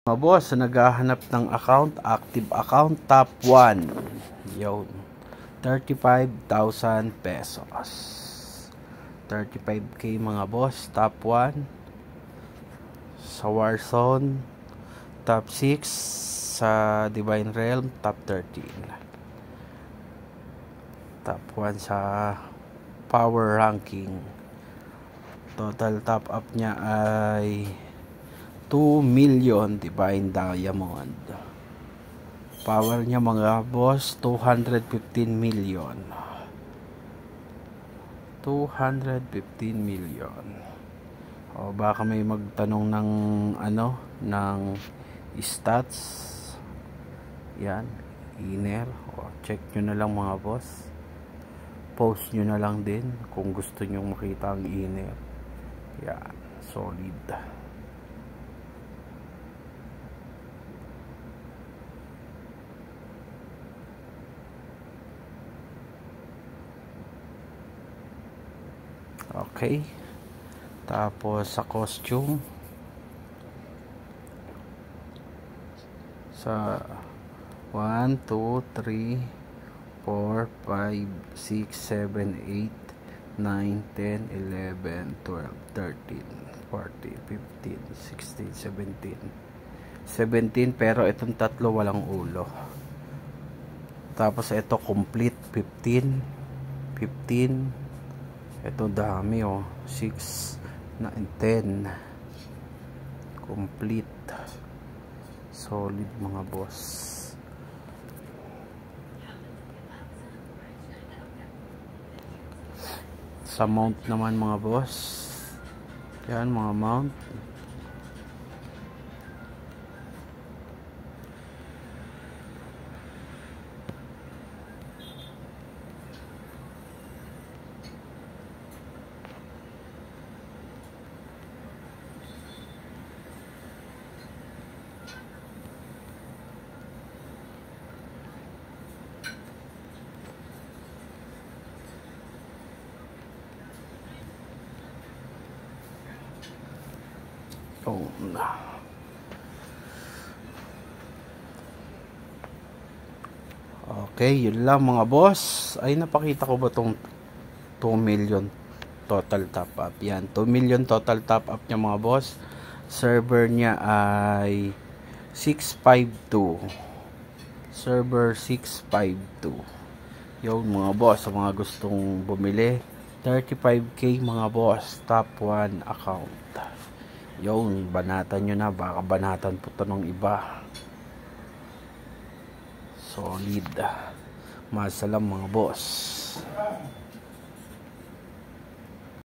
Mga boss, naghahanap ng account, active account, top 1. Yun. 35,000 pesos. 35k mga boss, top 1. Sa Warzone, top 6. Sa Divine Realm, top 13. Top 1 sa power ranking. Total top up niya ay 2 million Divine Diamond. Power niya mga boss 215 million. 215 million. O baka may magtanong ng ng stats. Yan, inner. O check nyo na lang mga boss. Post nyo na lang din kung gusto nyo makita ang inner. Yan, solid. Okay. Tapos sa costume, sa 1, 2, 3, 4, 5, 6, 7, 8, 9, 10, 11, 12, 13, 14, 15, 16, 17. 17 pero itong tatlo walang ulo. Tapos ito complete 15. 15. Ito dami 6, 9, 10. Complete. Solid mga boss. Sa mount naman mga boss. Yan mga mount. Okay, yun lang mga boss. Ay, napakita ko ba tong 2 million total top up? Yan, 2 million total top up niya mga boss. Server niya ay 652. Server 652. Yun mga boss, sa mga gustong bumili, 35k mga boss, top 1 account. Yun, banatan nyo na, baka banatan po to ng iba. Solid. Masalam mga boss.